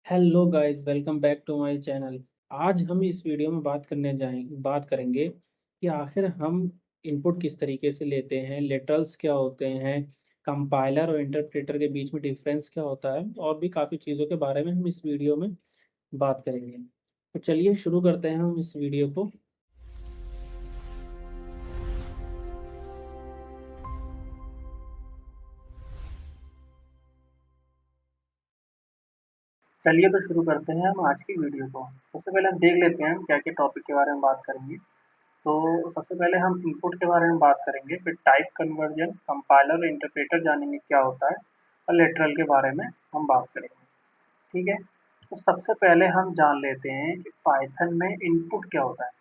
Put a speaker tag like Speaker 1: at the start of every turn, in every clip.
Speaker 1: Hello guys, welcome back to my channel. आज हम इस वीडियो में बात करेंगे कि आखिर हम इनपुट किस तरीके से लेते हैं, लेटरल्स क्या होते हैं, कंपाइलर और इंटरप्रेटर के बीच में डिफरेंस क्या होता है, और भी काफ़ी चीज़ों के बारे में हम इस वीडियो में बात करेंगे। तो चलिए शुरू करते हैं हम इस वीडियो को।
Speaker 2: चलिए तो शुरू करते हैं हम आज की वीडियो को। सबसे पहले हम देख लेते हैं हम क्या-क्या टॉपिक के बारे में बात करेंगे। तो सबसे पहले हम इनपुट के बारे में बात करेंगे, फिर टाइप कन्वर्जन, कंपाइलर और इंटरप्रेटर जानेंगे क्या होता है और लेटरल के बारे में हम बात करेंगे। ठीक है? तो सबसे पहले हम जान लेते हैं कि पाइथन में इनपुट क्या होता है।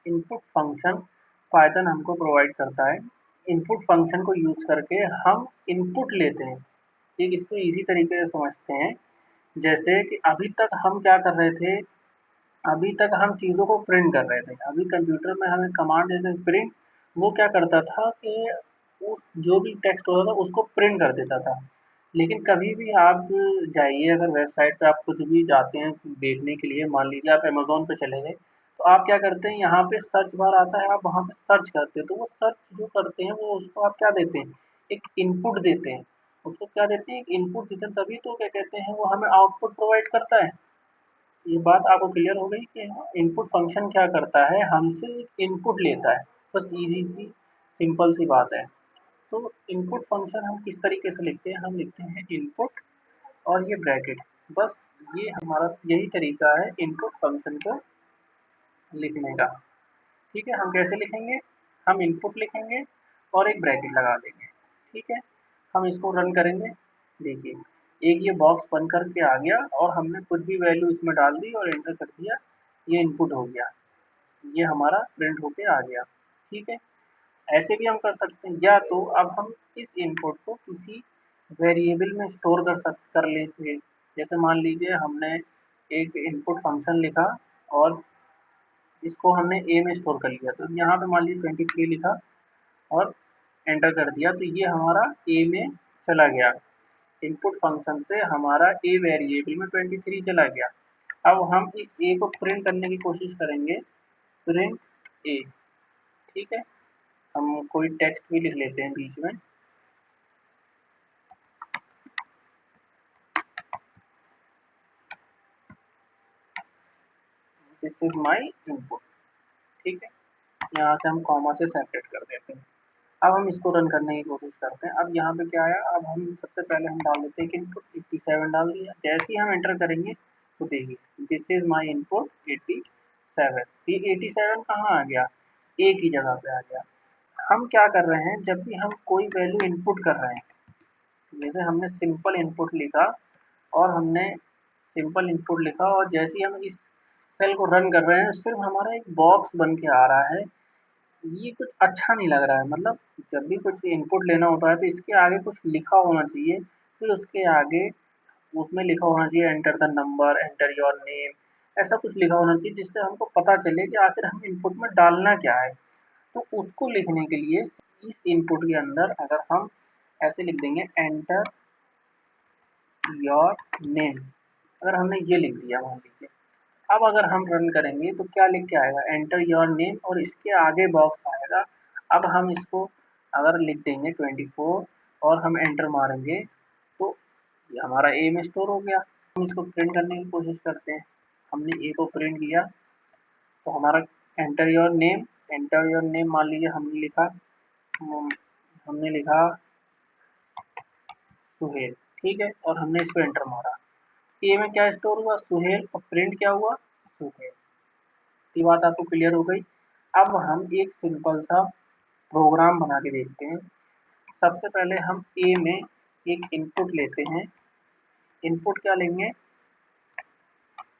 Speaker 2: इनपुट फंक्शन पाइथन हमको प्रोवाइड करता है। इनपुट फंक्शन को यूज़ करके हम इनपुट लेते हैं। ठीक, इसको ईज़ी तरीके से समझते हैं। जैसे कि अभी तक हम क्या कर रहे थे, अभी तक हम चीज़ों को प्रिंट कर रहे थे। अभी कंप्यूटर में हमें कमांड देते थे प्रिंट, वो क्या करता था कि वो जो भी टेक्स्ट होता था उसको प्रिंट कर देता था। लेकिन कभी भी आप जाइए, अगर वेबसाइट पे आप कुछ भी जाते हैं देखने के लिए, मान लीजिए आप अमेज़न पे चले गए, तो आप क्या करते हैं, यहाँ पे सर्च बार आता है, आप वहाँ पे सर्च करते हैं, तो वो सर्च जो करते हैं वो उसको आप क्या देते हैं, एक इनपुट देते हैं। उसको क्या देते हैं, एक इनपुट देते हैं, तभी तो क्या कहते हैं वो हमें आउटपुट प्रोवाइड करता है। ये बात आपको क्लियर हो गई कि इनपुट फंक्शन क्या करता है, हमसे इनपुट लेता है। बस इजी सी सिंपल सी बात है। तो इनपुट फंक्शन हम किस तरीके से लिखते हैं, हम लिखते हैं इनपुट और ये ब्रैकेट। बस ये हमारा यही तरीका है इनपुट फंक्शन को लिखने का। ठीक है, हम कैसे लिखेंगे, हम इनपुट लिखेंगे और एक ब्रैकेट लगा देंगे। ठीक है, हम इसको रन करेंगे। देखिए, एक ये बॉक्स बन कर के आ गया और हमने कुछ भी वैल्यू इसमें डाल दी और एंटर कर दिया, ये इनपुट हो गया, ये हमारा प्रिंट होके आ गया। ठीक है, ऐसे भी हम कर सकते हैं, या तो अब हम इस इनपुट को किसी वेरिएबल में स्टोर कर लेते हैं। जैसे मान लीजिए हमने एक इनपुट फंक्शन लिखा और इसको हमने ए में स्टोर कर लिया, तो यहाँ पे मान लीजिए 23 लिखा और एंटर कर दिया, तो ये हमारा ए में चला गया। इनपुट फंक्शन से हमारा ए वेरिएबल में 23 चला गया। अब हम इस ए को प्रिंट करने की कोशिश करेंगे, प्रिंट ए। ठीक है, हम कोई टेक्स्ट भी लिख लेते हैं बीच में। This is my input. ठीक है, यहाँ से हम कॉमा से सेपरेट कर देते हैं। अब हम इसको रन करने की कोशिश करते हैं। अब यहाँ पे क्या आया, अब हम सबसे पहले हम डाल देते हैं कि इनपुट 87 डाल दिया। जैसे ही हम एंटर करेंगे तो देखिए दिस इज माई इनपुट 87। ये 87 कहाँ आ गया, ए की जगह पे आ गया। हम क्या कर रहे हैं, जब भी हम कोई वैल्यू इनपुट कर रहे हैं, जैसे हमने सिंपल इनपुट लिखा और हमने सिंपल इनपुट लिखा और जैसे ही हम इस सेल को रन कर रहे हैं, सिर्फ हमारा एक बॉक्स बन के आ रहा है। ये कुछ अच्छा नहीं लग रहा है। मतलब जब भी कुछ इनपुट लेना होता है तो इसके आगे कुछ लिखा होना चाहिए, फिर उसके आगे उसमें लिखा होना चाहिए enter the number, enter your name, ऐसा कुछ लिखा होना चाहिए जिससे हमको पता चले कि आखिर हम इनपुट में डालना क्या है। तो उसको लिखने के लिए इस इनपुट के अंदर अगर हम ऐसे लिख देंगे एंटर योर नेम, अगर हमने ये लिख दिया मान लीजिए, अब अगर हम रन करेंगे तो क्या लिख के आएगा, एंटर योर नेम, और इसके आगे बॉक्स आएगा। अब हम इसको अगर लिख देंगे 24 और हम एंटर मारेंगे, तो ये हमारा ए में स्टोर हो गया। हम इसको प्रिंट करने की कोशिश करते हैं। हमने ए को प्रिंट किया तो हमारा enter your name, enter your name मान लीजिए हमने लिखा, हमने लिखा सुहेल। ठीक है, और हमने इसको एंटर मारा, ए में क्या स्टोर हुआ, सुहेल, और प्रिंट क्या हुआ, सुहेल। ये बात आपको क्लियर हो गई। अब हम एक सिंपल सा प्रोग्राम बना के देखते हैं। सबसे पहले हम ए में एक इनपुट लेते हैं। इनपुट क्या लेंगे,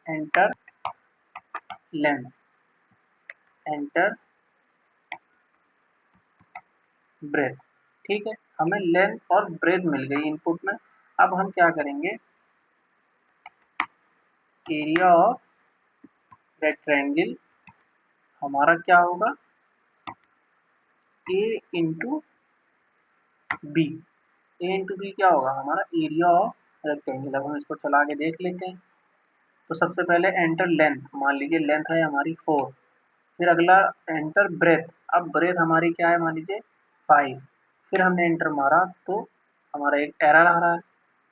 Speaker 2: एंटर लेंथ, एंटर ब्रेथ। ठीक है, हमें लेंथ और ब्रेथ मिल गई इनपुट में। अब हम क्या करेंगे, एरिया ऑफ रेक्टेंगल हमारा क्या होगा, ए इंटू बी। ए इंटू बी क्या होगा, हमारा एरिया ऑफ रेक्टेंगल। अब हम इसको चला के देख लेते हैं। तो सबसे पहले एंटर लेंथ, मान लीजिए लेंथ है हमारी 4, फिर अगला एंटर ब्रेथ, अब ब्रेथ हमारी क्या है मान लीजिए 5, फिर हमने एंटर मारा तो हमारा एक एरर आ रहा है।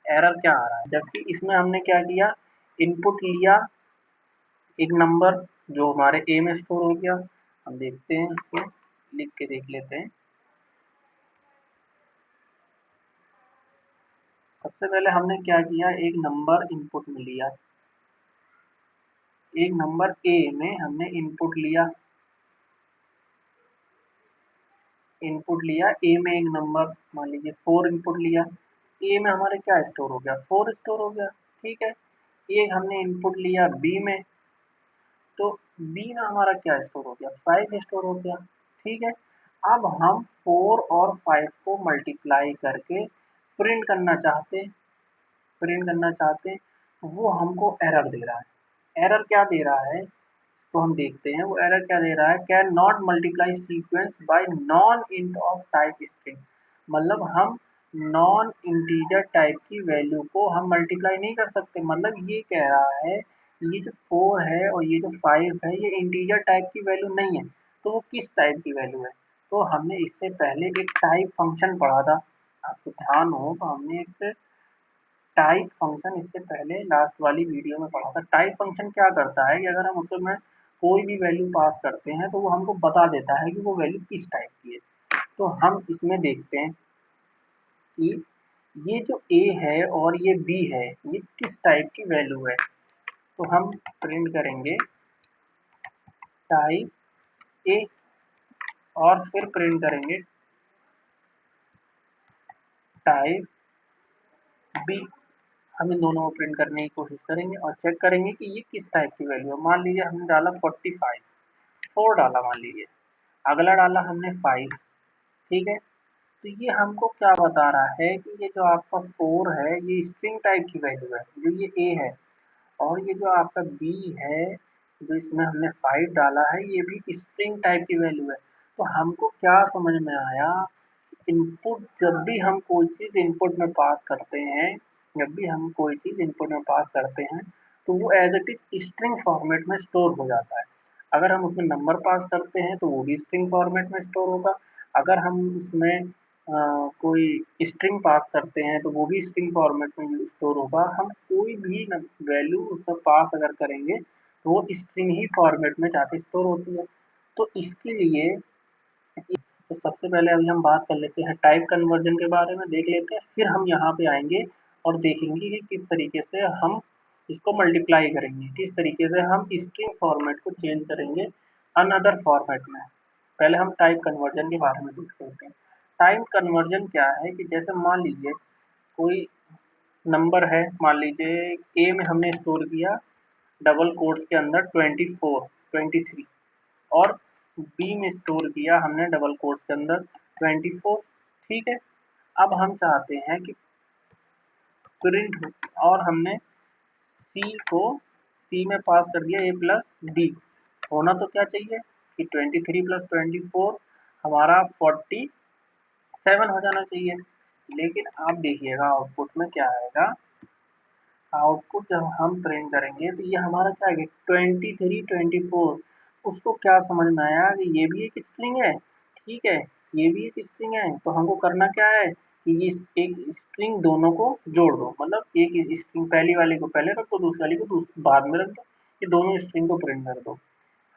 Speaker 2: एरर क्या आ रहा है, जबकि इसमें हमने क्या किया, इनपुट लिया एक नंबर जो हमारे ए में स्टोर हो गया। हम देखते हैं, इसको लिख के देख लेते हैं। सबसे पहले हमने क्या किया, एक नंबर इनपुट में लिया, एक नंबर ए में हमने इनपुट लिया, ए में एक नंबर मान लीजिए 4 इनपुट लिया, ए में हमारे क्या स्टोर हो गया, 4 स्टोर हो गया। ठीक है, एक हमने इनपुट लिया बी में, तो बी में हमारा क्या स्टोर हो गया, 5 स्टोर हो गया। ठीक है, अब हम 4 और 5 को मल्टीप्लाई करके प्रिंट करना चाहते, वो हमको एरर दे रहा है। एरर क्या दे रहा है, तो हम देखते हैं वो एरर क्या दे रहा है, can not multiply sequence bye non int of type string. मतलब हम नॉन इंटीजर टाइप की वैल्यू को हम मल्टीप्लाई नहीं कर सकते। मतलब ये कह रहा है ये जो 4 है और ये जो 5 है ये इंटीजर टाइप की वैल्यू नहीं है, तो वो किस टाइप की वैल्यू है। तो हमने इससे पहले एक टाइप फंक्शन पढ़ा था, आपको ध्यान हो तो हमने एक टाइप फंक्शन इससे पहले लास्ट वाली वीडियो में पढ़ा था। टाइप फंक्शन क्या करता है कि अगर हम उसमें कोई भी वैल्यू पास करते हैं तो वो हमको बता देता है कि वो वैल्यू किस टाइप की है। तो हम इसमें देखते हैं कि ये जो ए है और ये बी है ये किस टाइप की वैल्यू है। तो हम प्रिंट करेंगे टाइप ए और फिर प्रिंट करेंगे टाइप बी। हम इन दोनों को प्रिंट करने की कोशिश करेंगे और चेक करेंगे कि ये किस टाइप की वैल्यू है। मान लीजिए हमने डाला 45, 4 डाला मान लीजिए, अगला डाला हमने 5। ठीक है, तो ये हमको क्या बता रहा है कि ये जो आपका 4 है ये स्ट्रिंग टाइप की वैल्यू है, जो ये ए है, और ये जो आपका बी है जो इसमें हमने 5 डाला है ये भी स्ट्रिंग टाइप की वैल्यू है। तो हमको क्या समझ में आया, इनपुट जब भी हम कोई चीज़ इनपुट में पास करते हैं, तो वो as it is string format में स्टोर हो जाता है। अगर हम उसमें नंबर पास करते हैं तो वो भी स्ट्रिंग फॉर्मेट में स्टोर होगा। अगर हम उसमें कोई स्ट्रिंग पास करते हैं तो वो भी स्ट्रिंग फॉर्मेट में स्टोर होगा। हम कोई भी वैल्यू उसमें पास अगर करेंगे तो वो स्ट्रिंग ही फॉर्मेट में जाके स्टोर होती है। तो इसके लिए तो सबसे पहले अभी हम बात कर लेते हैं टाइप कन्वर्जन के बारे में, देख लेते हैं, फिर हम यहाँ पे आएंगे और देखेंगे कि किस तरीके से हम इसको मल्टीप्लाई करेंगे, किस तरीके से हम स्ट्रिंग फॉर्मेट को चेंज करेंगे अनदर फॉर्मेट में। पहले हम टाइप कन्वर्जन के बारे में देख लेते हैं। टाइप कन्वर्जन क्या है कि जैसे मान लीजिए कोई नंबर है, मान लीजिए ए में हमने स्टोर किया डबल कोट्स के अंदर 24, 23, और बी में स्टोर किया हमने डबल कोट्स के अंदर 24। ठीक है, अब हम चाहते हैं कि प्रिंट, और हमने सी को सी में पास कर दिया ए प्लस डी, होना तो क्या चाहिए कि 23 प्लस 24 हमारा 47 हो जाना चाहिए। लेकिन आप देखिएगा आउटपुट में क्या आएगा, आउटपुट जब हम प्रिंट करेंगे तो ये हमारा क्या है 23 24। उसको क्या समझ में आया कि ये भी एक स्ट्रिंग है। ठीक है, ये भी एक स्ट्रिंग है, तो हमको करना क्या है कि ये एक स्ट्रिंग दोनों को जोड़ दो। मतलब एक स्ट्रिंग पहली वाले को पहले रख दो, दूसरी वाली को बाद में रख दो, ये दोनों स्ट्रिंग को प्रिंट कर दो।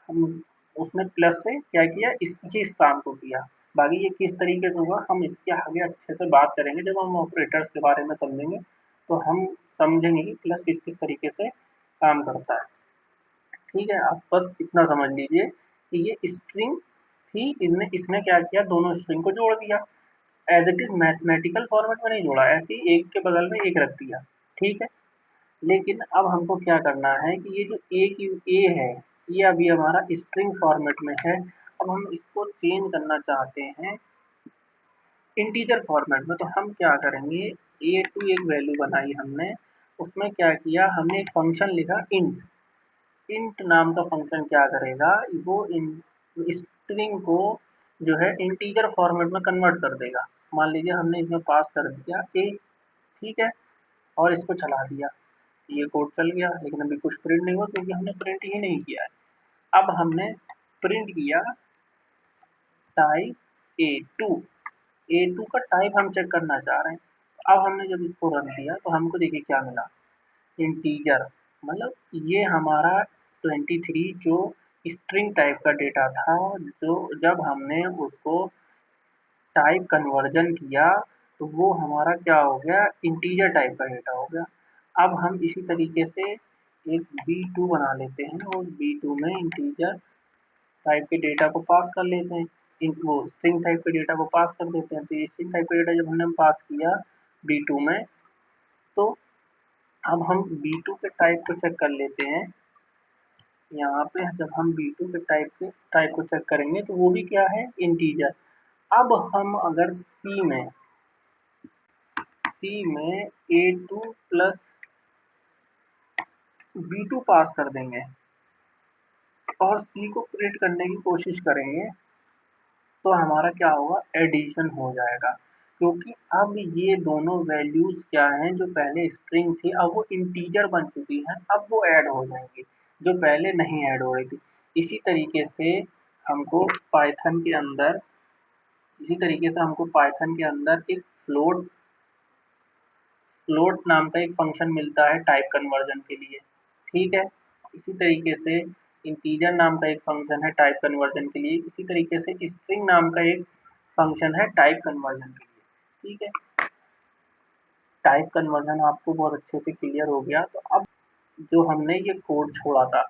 Speaker 2: हम उसमें प्लस से क्या किया, इस काम को किया। बाकी ये किस तरीके से हुआ हम इसके आगे अच्छे से बात करेंगे जब हम ऑपरेटर्स के बारे में समझेंगे, तो हम समझेंगे कि प्लस किस किस तरीके से काम करता है। ठीक है, आप बस इतना समझ लीजिए कि ये स्ट्रिंग थी, इसने क्या किया, दोनों स्ट्रिंग को जोड़ दिया। As it is mathematical format में नहीं जोड़ा, ऐसे ही एक के बगल में एक रख दिया। ठीक है, लेकिन अब हमको क्या करना है कि ये जो ए है ये अभी हमारा स्ट्रिंग फॉर्मेट में है। अब हम इसको चेंज करना चाहते हैं इंटीजर फॉर्मेट में, तो हम क्या करेंगे, ए टू एक वैल्यू बनाई हमने, उसमें क्या किया हमने एक फंक्शन लिखा इंट। इंट नाम का फंक्शन क्या करेगा, वो स्ट्रिंग को जो है इंटीजर फॉर्मेट में कन्वर्ट कर देगा। मान लीजिए हमने इसमें पास कर दिया ए, ठीक है, और इसको चला दिया। ये कोड चल गया, लेकिन अभी कुछ प्रिंट नहीं हुआ क्योंकि हमने प्रिंट ही नहीं किया है। अब हमने प्रिंट किया टाइप ए टू का टाइप हम चेक करना चाह रहे हैं। अब हमने जब इसको रन किया तो हमको देखिए क्या मिला, इंटीजर, मतलब ये हमारा 23 जो स्ट्रिंग टाइप का डेटा था, जो जब हमने उसको टाइप कन्वर्जन किया तो वो हमारा क्या हो गया, इंटीजर टाइप का डेटा हो गया। अब हम इसी तरीके से एक B2 बना लेते हैं और B2 में इंटीजर टाइप के डेटा को पास कर लेते हैं, वो स्ट्रिंग टाइप के डेटा को पास कर देते हैं। तो ये स्ट्रिंग टाइप का डेटा जब हमने पास किया B2 में, तो अब हम B2 के टाइप को चेक कर लेते हैं। यहाँ पे जब हम B2 के टाइप को चेक करेंगे तो वो भी क्या है, इंटीजर। अब हम अगर C में A2 प्लस B2 पास कर देंगे और C को प्रिंट करने की कोशिश करेंगे तो हमारा क्या होगा, एडिशन हो जाएगा। क्योंकि अब ये दोनों वैल्यूज क्या हैं, जो पहले स्ट्रिंग थी अब वो इंटीजर बन चुकी हैं, अब वो ऐड हो जाएंगी जो पहले नहीं ऐड हो रही थी। इसी तरीके से हमको पाइथन के अंदर एक फ्लोट नाम का एक फंक्शन मिलता है टाइप कन्वर्जन के लिए, ठीक है। इसी तरीके से इंटीजर नाम का एक फंक्शन है टाइप कन्वर्जन के लिए, इसी तरीके से स्ट्रिंग नाम का एक फंक्शन है टाइप कन्वर्जन के लिए, ठीक है। टाइप कन्वर्जन आपको बहुत अच्छे से क्लियर हो गया। तो अब जो हमने ये कोड छोड़ा था,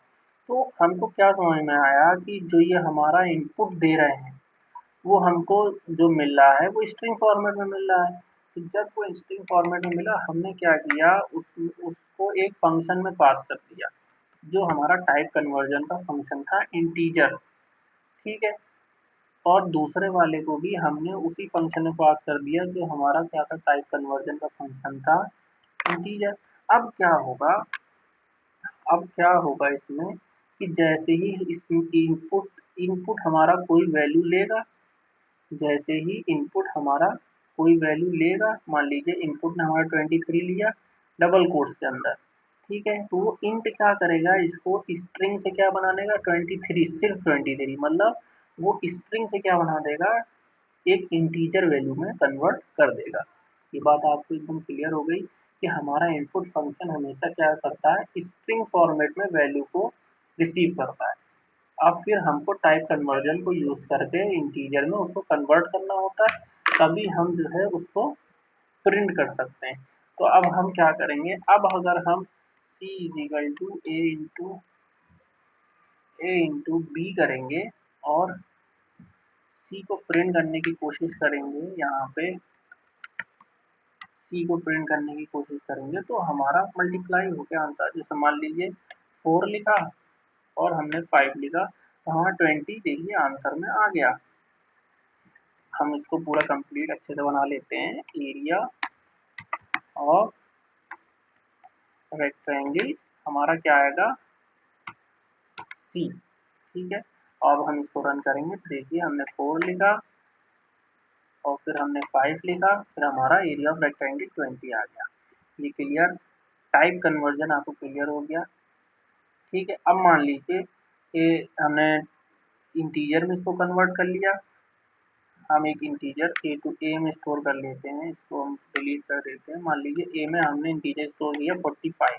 Speaker 2: तो हमको क्या समझ में आया कि जो ये हमारा इनपुट दे रहे हैं वो हमको जो मिल रहा है वो स्ट्रिंग फॉर्मेट में मिल रहा है। तो जब वो स्ट्रिंग फॉर्मेट में मिला, हमने क्या किया, उसको एक फंक्शन में पास कर दिया जो हमारा टाइप कन्वर्जन का फंक्शन था, इंटीजर, ठीक है। और दूसरे वाले को भी हमने उसी फंक्शन में पास कर दिया जो हमारा क्या था, टाइप कन्वर्जन का फंक्शन था, इंटीजर। अब क्या होगा, इसमें कि जैसे ही इसमें इनपुट हमारा कोई वैल्यू लेगा, जैसे ही इनपुट हमारा कोई वैल्यू लेगा, मान लीजिए इनपुट ने हमारा 23 लिया डबल कोट्स के अंदर, ठीक है। तो वो इंट क्या करेगा, इसको स्ट्रिंग से क्या बना देगा, 23, सिर्फ 23, मतलब वो स्ट्रिंग से क्या बना देगा, एक इंटीजर वैल्यू में कन्वर्ट कर देगा। ये बात आपको एकदम क्लियर हो गई कि हमारा इनपुट फंक्शन हमेशा क्या करता है, स्ट्रिंग फॉर्मेट में वैल्यू को रिसीव करता है। अब फिर हमको टाइप कन्वर्जन को यूज करके इंटीजर में उसको कन्वर्ट करना होता है, तभी हम जो है उसको प्रिंट कर सकते हैं। तो अब हम क्या करेंगे, अब अगर हम C is equal to A into B करेंगे और C को प्रिंट करने की कोशिश करेंगे, यहाँ पे C को प्रिंट करने की कोशिश करेंगे तो हमारा मल्टीप्लाई हो गया आंसर। जैसे मान लीजिए 4 लिखा और हमने 5 लिखा तो हमारा 20 देखिए आंसर में आ गया। हम इसको पूरा कंप्लीट अच्छे से बना लेते हैं। एरिया ऑफ रेक्टेंगल हमारा क्या आएगा, C, ठीक है। अब हम इसको रन करेंगे तो देखिए हमने 4 लिखा और फिर हमने 5 लिखा, फिर हमारा एरिया ऑफ रेक्टेंगल 20 आ गया। ये क्लियर, टाइप कन्वर्जन आपको क्लियर हो गया, ठीक है। अब मान लीजिए कि हमने इंटीजर में इसको कन्वर्ट कर लिया, हम एक इंटीजर ए में स्टोर कर लेते हैं, इसको हम डिलीट कर देते हैं। मान लीजिए ए में हमने इंटीजर स्टोर किया 45,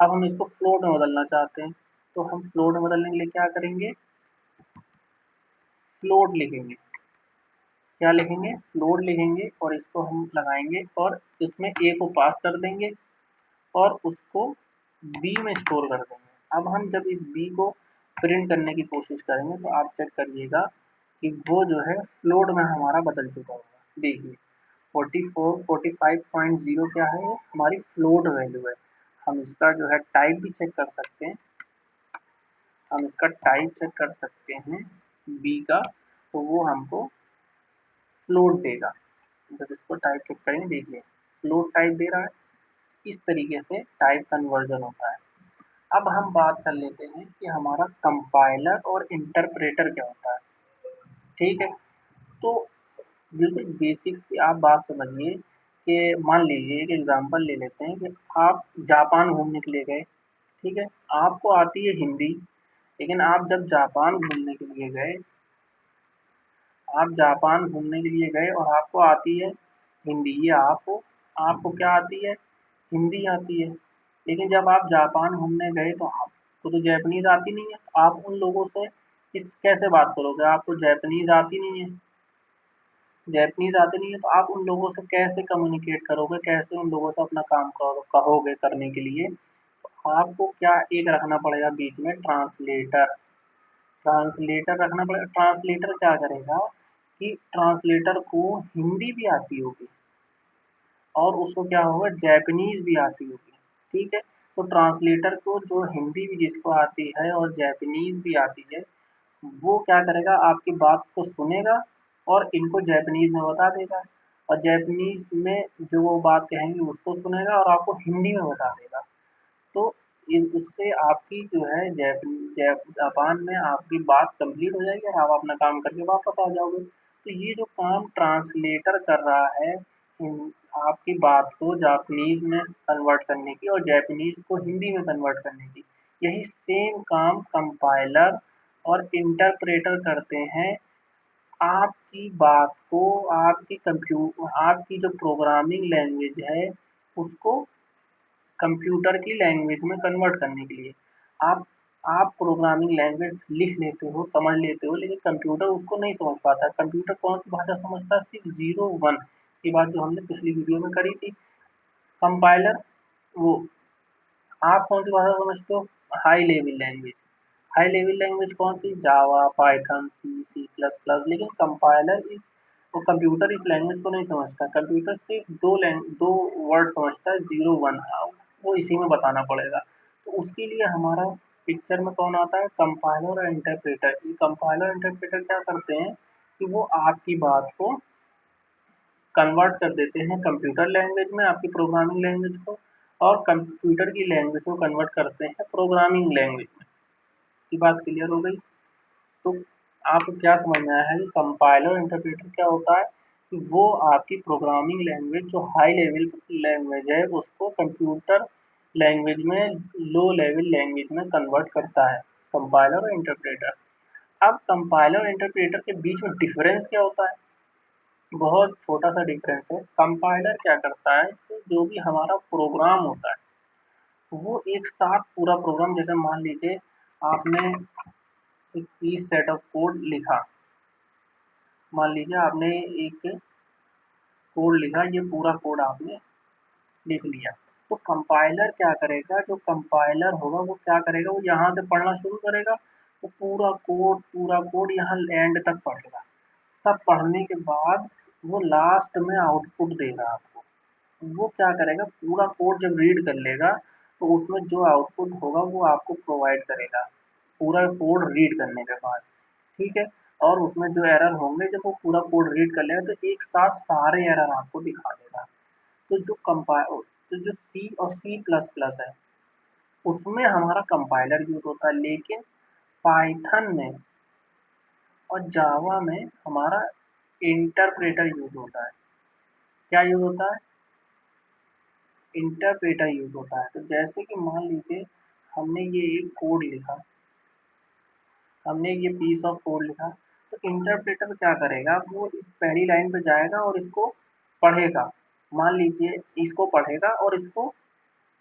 Speaker 2: अब हम इसको फ्लोट में बदलना चाहते हैं, तो हम फ्लोट में बदलने के लिए क्या करेंगे, फ्लोट लिखेंगे, क्या लिखेंगे, फ्लोट लिखेंगे और इसको हम लगाएंगे और इसमें ए को पास कर देंगे और उसको बी में स्टोर कर देंगे। अब हम जब इस बी को प्रिंट करने की कोशिश करेंगे तो आप चेक करिएगा कि वो जो है फ्लोट में हमारा बदल चुका होगा। देखिए 45.0 क्या है, हमारी फ्लोट वैल्यू है। हम इसका जो है टाइप भी चेक कर सकते हैं, बी का, तो वो हमको फ्लोट देगा। जब इसको टाइप चेक करेंगे देखिए फ्लोट टाइप दे रहा है। इस तरीके से टाइप कन्वर्जन होता है। अब हम बात कर लेते हैं कि हमारा कंपाइलर और इंटरप्रेटर क्या होता है, ठीक है। तो बिल्कुल बेसिक सी आप बात समझिए कि मान लीजिए एक एग्जांपल ले लेते हैं कि आप जापान घूमने के लिए गए, ठीक है? आपको आती है हिंदी, लेकिन आप जब जापान घूमने के लिए गए, आप जापान घूमने के लिए गए और आपको आती है हिंदी, ये आपको आपको क्या आती है? हिंदी आती है। लेकिन जब आप जापान घूमने गए तो आपको तो जैपनीज़ आती नहीं है। आप उन लोगों से कैसे बात करोगे? आपको जैपनीज़ आती नहीं है। जैपनीज़ आती नहीं है तो आप उन लोगों से कैसे कम्युनिकेट करोगे? कैसे उन लोगों से अपना काम कहोगे करने के लिए? तो आपको क्या एक रखना पड़ेगा बीच में, ट्रांसलेटर। ट्रांसलेटर रखना पड़ेगा। ट्रांसलेटर क्या करेगा कि ट्रांसलेटर को हिंदी भी आती होगी और उसको क्या होगा, जैपनीज़ भी आती होगी, ठीक है? तो ट्रांसलेटर को जो हिंदी भी जिसको आती है और जैपनीज़ भी आती है, वो क्या करेगा, आपकी बात को सुनेगा और इनको जैपनीज़ में बता देगा, और जैपनीज़ में जो वो बात कहेंगे उसको सुनेगा और आपको हिंदी में बता देगा। तो उससे आपकी जो है जापान में आपकी बात कंप्लीट हो जाएगी और आप अपना काम करके वापस आ जाओगे। तो ये जो काम ट्रांसलेटर कर रहा है, आपकी बात को जापानीज में कन्वर्ट करने की और जापानीज को हिंदी में कन्वर्ट करने की, यही सेम काम कंपाइलर और इंटरप्रेटर करते हैं। आपकी बात को आपकी जो प्रोग्रामिंग लैंग्वेज है उसको कंप्यूटर की लैंग्वेज में कन्वर्ट करने के लिए। आप आप प्रोग्रामिंग लैंग्वेज लिख लेते हो, समझ लेते हो, लेकिन कंप्यूटर उसको नहीं समझ पाता। कंप्यूटर कौन सी भाषा समझता है? सिर्फ 0 1 की बात जो हमने पिछली वीडियो में करी थी। कंपाइलर वो, आप कौन सी भाषा समझते हो? High level language. High level language कौन सी? जावा, पाइथन, सी प्लस प्लस। लेकिन कंपाइलर इस वो कंप्यूटर इस लैंग्वेज को नहीं समझता। कंप्यूटर सिर्फ दो वर्ड समझता है, 0 1। वो इसी में बताना पड़ेगा। तो उसके लिए हमारा पिक्चर में कौन आता है? कंपाइलर और इंटरप्रेटर। ये कंपाइलर इंटरप्रेटर क्या करते हैं कि वो आपकी बात को कन्वर्ट कर देते हैं कंप्यूटर लैंग्वेज में, आपकी प्रोग्रामिंग लैंग्वेज को, और कंप्यूटर की लैंग्वेज को कन्वर्ट करते हैं प्रोग्रामिंग लैंग्वेज में। ये बात क्लियर हो गई? तो आपको क्या समझ में आया है कि कंपाइलर और इंटरप्रेटर क्या होता है कि वो आपकी प्रोग्रामिंग लैंग्वेज जो हाई लेवल लैंग्वेज है उसको कंप्यूटर लैंग्वेज में, लो लेवल लैंग्वेज में कन्वर्ट करता है, कंपाइलर और इंटरप्रेटर। अब कंपाइलर और इंटरप्रेटर के बीच में डिफरेंस क्या होता है? बहुत छोटा सा डिफरेंस है। कंपाइलर क्या करता है कि जो भी हमारा प्रोग्राम होता है वो एक साथ पूरा प्रोग्राम, जैसे मान लीजिए आपने एक पीस सेट ऑफ कोड लिखा, मान लीजिए आपने एक कोड लिखा, ये पूरा कोड आपने लिख लिया। तो कंपाइलर क्या करेगा, जो कंपाइलर होगा वो क्या करेगा, वो यहाँ से पढ़ना शुरू करेगा, वो पूरा कोड यहाँ एंड तक पढ़ेगा। सब पढ़ने के बाद वो लास्ट में आउटपुट देगा आपको। वो क्या करेगा, पूरा कोड जब रीड कर लेगा तो उसमें जो आउटपुट होगा वो आपको प्रोवाइड करेगा, पूरा कोड रीड करने के बाद, ठीक है? और उसमें जो एरर होंगे, जब वो पूरा कोड रीड कर लेगा तो एक साथ सारे एरर आपको दिखा देगा। तो जो सी और सी प्लस प्लस है उसमें हमारा कंपाइलर यूज होता है, लेकिन पाइथन में और जावा में हमारा इंटरप्रेटर यूज होता है। क्या यूज होता है? इंटरप्रेटर यूज होता है। तो जैसे कि मान लीजिए हमने ये एक कोड लिखा, हमने ये पीस ऑफ कोड लिखा, तो इंटरप्रेटर क्या करेगा, वो इस पहली लाइन पे जाएगा और इसको पढ़ेगा। मान लीजिए इसको पढ़ेगा और इसको,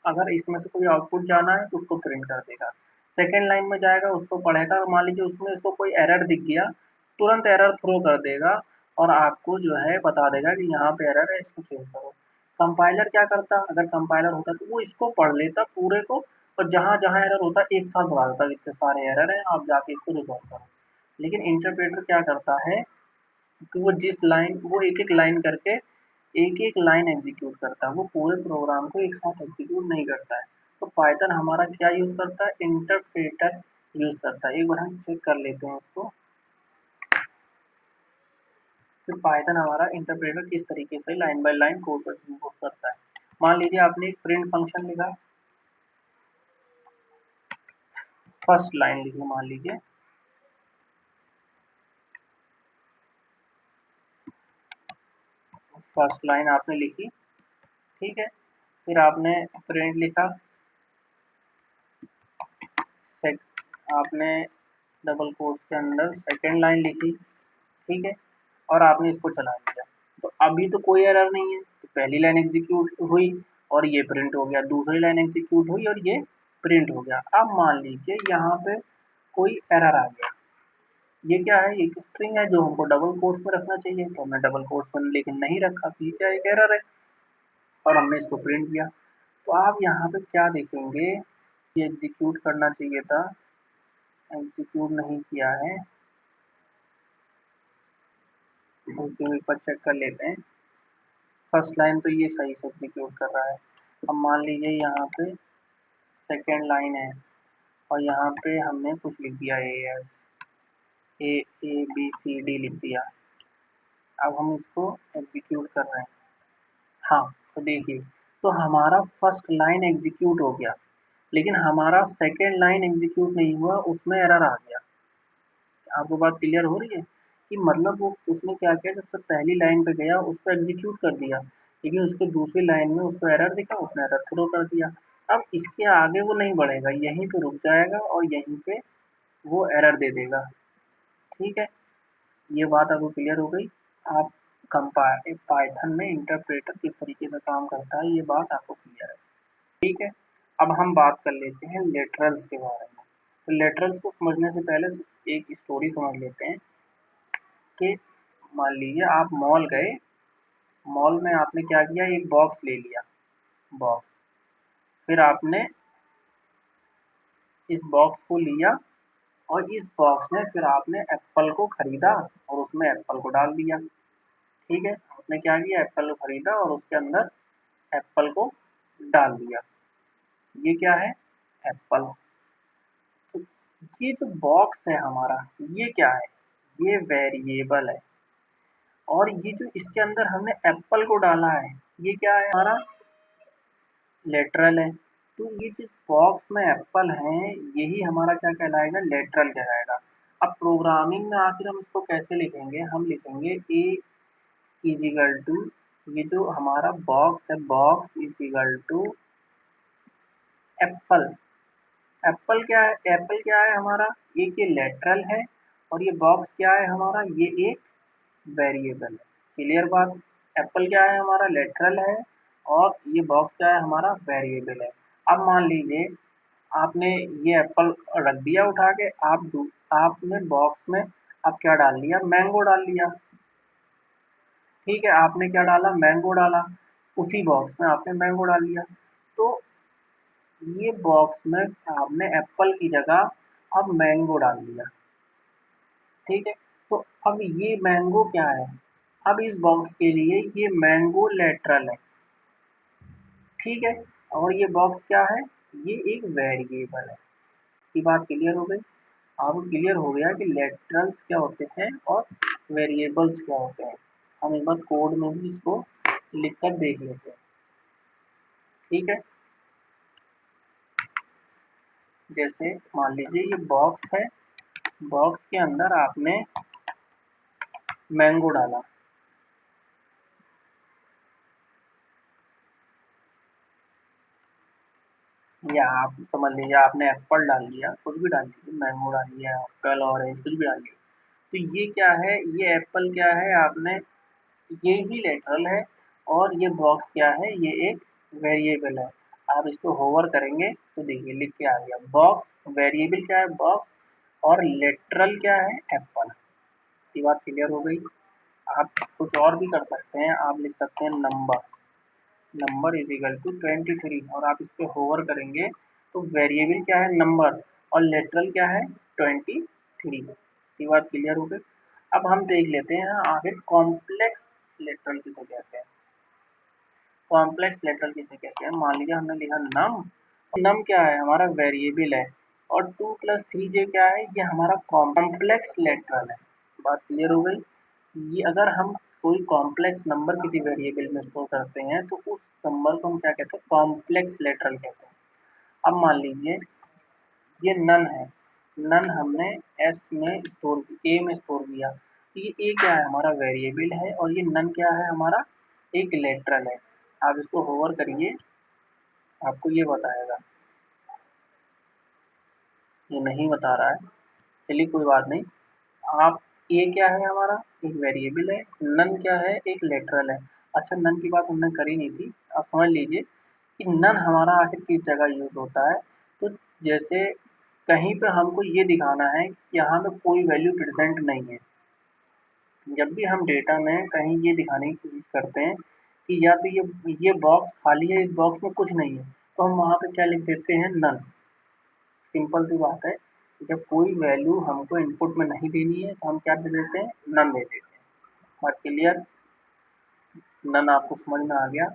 Speaker 2: अगर इसमें से कोई आउटपुट जाना है तो उसको प्रिंट कर देगा। सेकेंड लाइन में जाएगा, उसको पढ़ेगा, मान लीजिए उसमें इसको कोई एरर दिख गया, तुरंत एरर थ्रो कर देगा और आपको जो है बता देगा कि यहाँ पे एरर है, इसको चेंज करो। कंपाइलर क्या करता, अगर कंपाइलर होता तो वो इसको पढ़ लेता पूरे को, और जहाँ जहाँ एरर होता एक साथ बता देता इतने सारे एरर हैं, आप जाके इसको रिजॉल्व करो। लेकिन इंटरप्रेटर क्या करता है कि वो जिस लाइन, वो एक एक लाइन करके एक एक लाइन एग्जीक्यूट करता है, वो पूरे प्रोग्राम को एक साथ एग्जीक्यूट नहीं करता है। तो पाइथन हमारा क्या यूज करता है? इंटरप्रेटर यूज करता है। एक बार हम चेक कर लेते हैं इसको कि पाइथन हमारा इंटरप्रेटर किस तरीके से लाइन बाय लाइन कोड को एग्जीक्यूट करता है। मान लीजिए आपने एक प्रिंट फंक्शन लिखा, फर्स्ट लाइन लिखी, मान लीजिए फर्स्ट लाइन आपने लिखी, ठीक है। फिर आपने प्रिंट लिखा, आपने डबल कोट्स के अंदर सेकेंड लाइन लिखी, ठीक है, और आपने इसको चला दिया। तो अभी तो कोई एरर नहीं है, तो पहली लाइन एग्जीक्यूट हुई और ये प्रिंट हो गया, दूसरी लाइन एग्जीक्यूट हुई और ये प्रिंट हो गया। अब मान लीजिए यहाँ पे कोई एरर आ गया, ये क्या है, एक स्ट्रिंग है जो हमको डबल कोट्स में रखना चाहिए, तो हमने डबल कोट्स में लेकिन नहीं रखा, तो ये क्या एक एरर है और हमने इसको प्रिंट किया। तो आप यहाँ पे क्या देखेंगे, ये एग्जीक्यूट करना चाहिए था, एग्जीक्यूट नहीं किया है, तो एक बार चेक कर लेते हैं। फर्स्ट लाइन तो ये सही से एग्जीक्यूट कर रहा है। अब मान लीजिए यहाँ पे सेकेंड लाइन है और यहाँ पे हमने कुछ लिख दिया, ए बी सी डी लिख दिया। अब हम इसको एग्जीक्यूट कर रहे हैं। हाँ, तो देखिए, तो हमारा फर्स्ट लाइन एग्जीक्यूट हो गया, लेकिन हमारा सेकेंड लाइन एग्जीक्यूट नहीं हुआ, उसमें एरर आ गया। आपको बात क्लियर हो रही है कि मतलब वो उसने क्या किया, जब तक पहली लाइन पे गया उसको एग्जीक्यूट कर दिया, लेकिन उसके दूसरी लाइन में उसको एरर दिखा, उसने एरर थ्रो कर दिया। अब इसके आगे वो नहीं बढ़ेगा, यहीं पे रुक जाएगा और यहीं पे वो एरर दे देगा। ठीक है, ये बात आपको क्लियर हो गई। आप कंपाइल पाइथन में इंटरप्रेटर किस तरीके से काम करता है, ये बात आपको क्लियर है। ठीक है, अब हम बात कर लेते हैं लेटरल्स के बारे में। तो लेटरल्स को समझने से पहले एक स्टोरी समझ लेते हैं कि मान लीजिए आप मॉल गए, मॉल में आपने क्या किया, एक बॉक्स ले लिया, बॉक्स, फिर आपने इस बॉक्स को लिया और इस बॉक्स में फिर आपने एप्पल को खरीदा और उसमें एप्पल को डाल दिया। ठीक है, आपने क्या किया, एप्पल को खरीदा और उसके अंदर एप्पल को डाल दिया। ये क्या है, एप्पल। तो ये जो बॉक्स है हमारा, ये क्या है, ये वेरिएबल है, और ये जो इसके अंदर हमने एप्पल को डाला है, ये क्या है हमारा, लेटरल है। तो ये जिस बॉक्स में एप्पल है, यही हमारा क्या कहलाएगा, लेटरल कहलाएगा। अब प्रोग्रामिंग में आखिर हम इसको कैसे लिखेंगे, हम लिखेंगे ए इज इक्वल टू, ये जो हमारा बॉक्स है, box is equal to apple. Apple क्या है, एप्पल क्या है हमारा, एक ये लेटरल है और ये बॉक्स क्या है हमारा, ये एक वेरिएबल है। क्लियर बात, एप्पल क्या है हमारा, लेटरल है, और ये बॉक्स क्या है हमारा, वेरिएबल है। अब मान लीजिए आपने ये एप्पल रख दिया उठा के, आपने बॉक्स में अब क्या डाल दिया, मैंगो डाल दिया। ठीक है, आपने क्या डाला, मैंगो डाला, उसी बॉक्स में आपने मैंगो डाल दिया। तो ये बॉक्स में आपने एप्पल की जगह अब मैंगो डाल दिया। ठीक है, तो अब ये मैंगो क्या है, अब इस बॉक्स के लिए ये मैंगो लेटरल है। ठीक है, और ये बॉक्स क्या है, ये एक वेरिएबल है। की बात क्लियर हो गई, आपको क्लियर हो गया कि लेटरल्स क्या होते हैं और वेरिएबल्स क्या होते हैं। हम एक बार कोड में भी इसको लिख कर देख लेते हैं। ठीक है, जैसे मान लीजिए ये बॉक्स है, बॉक्स के अंदर आपने मैंगो डाला, या आप समझ लीजिए आपने एप्पल डाल दिया, कुछ भी डाल दीजिए, मैंगो डाल दिया, एप्पल, ऑरेंज, कुछ भी डाल दिया। तो ये क्या है, ये एप्पल क्या है, आपने ये ही लेटरल है, और ये बॉक्स क्या है, ये एक वेरिएबल है। आप इसको होवर करेंगे तो देखिए लिख के आ गया, बॉक्स वेरिएबल क्या है, बॉक्स, और लेटरल क्या है, एप्पल। ये बात क्लियर हो गई। आप कुछ और भी कर सकते हैं, आप लिख सकते हैं number, number is equal to 23, और आप इस पर होवर करेंगे तो वेरिएबल क्या है, नंबर, और लेटरल क्या है, 23। ये बात क्लियर हो गई। अब हम देख लेते हैं आखिर कॉम्प्लेक्स लेटरल किसे कहते हैं। कॉम्प्लेक्स लेटरल किसे कहते हैं, मान लीजिए हमने लिखा नम, नम क्या है हमारा, वेरिएबल है, और 2 + 3j क्या है, ये हमारा कॉम्प्लेक्स लेटरल है। बात क्लियर हो गई। ये अगर हम कोई कॉम्प्लेक्स नंबर किसी वेरिएबल में स्टोर करते हैं तो उस नंबर को हम क्या कहते हैं, कॉम्प्लेक्स लेटरल कहते हैं। अब मान लीजिए ये नन है, नन हमने एस में स्टोर, ए में स्टोर किया, तो ये ए क्या है हमारा, वेरिएबल है, और ये नन क्या है हमारा, एक लेटरल है। आप इसको होवर करिए, आपको ये बताएगा। ये नहीं बता रहा है, चलिए कोई बात नहीं। आप ये क्या है हमारा, एक वेरिएबल है, नन क्या है, एक लेटरल है। अच्छा, नन की बात हमने करी नहीं थी, आप समझ लीजिए कि नन हमारा आखिर किस जगह यूज होता है। तो जैसे कहीं पे हमको ये दिखाना है कि यहाँ पे कोई वैल्यू प्रेजेंट नहीं है। जब भी हम डेटा में कहीं ये दिखाने की कोशिश करते हैं कि या तो ये बॉक्स खाली है, इस बॉक्स में कुछ नहीं है, तो हम वहाँ पे क्या लिख देते हैं, नन। सिंपल सी बात है, जब कोई वैल्यू हमको इनपुट में नहीं देनी है तो हम क्या दे देते हैं, नन दे देते हैं। बात क्लियर, नन आपको समझ में आ गया।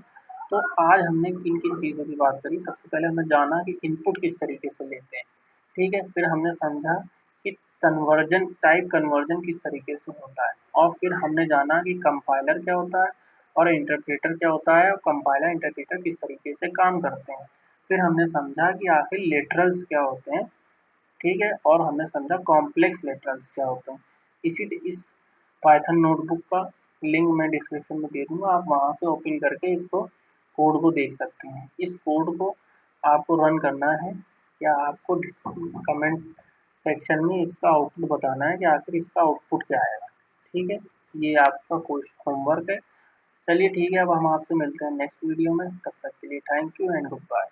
Speaker 2: तो आज हमने किन किन चीज़ों की बात करी, सबसे पहले हमने जाना कि इनपुट किस तरीके से लेते हैं, ठीक है। फिर हमने समझा कि कन्वर्जन, टाइप कन्वर्जन किस तरीके से होता है, और फिर हमने जाना कि कंपाइलर क्या होता है और इंटरप्रेटर क्या होता है, और कंपाइलर इंटरप्रेटर किस तरीके से काम करते हैं। फिर हमने समझा कि आखिर लेटरल्स क्या होते हैं, ठीक है, और हमने समझा कॉम्प्लेक्स लेटरल्स क्या होते हैं। इस पाइथन नोटबुक का लिंक मैं डिस्क्रिप्शन में दे दूंगा, आप वहाँ से ओपन करके इसको कोड को देख सकते हैं। इस कोड को आपको रन करना है, या आपको कमेंट सेक्शन में इसका आउटपुट बताना है कि आखिर इसका आउटपुट क्या आएगा, ठीक है। ये आपका क्वेश्चन होमवर्क है। चलिए ठीक है, अब हम आपसे मिलते हैं नेक्स्ट वीडियो में, तब तक के लिए thank you and good bye.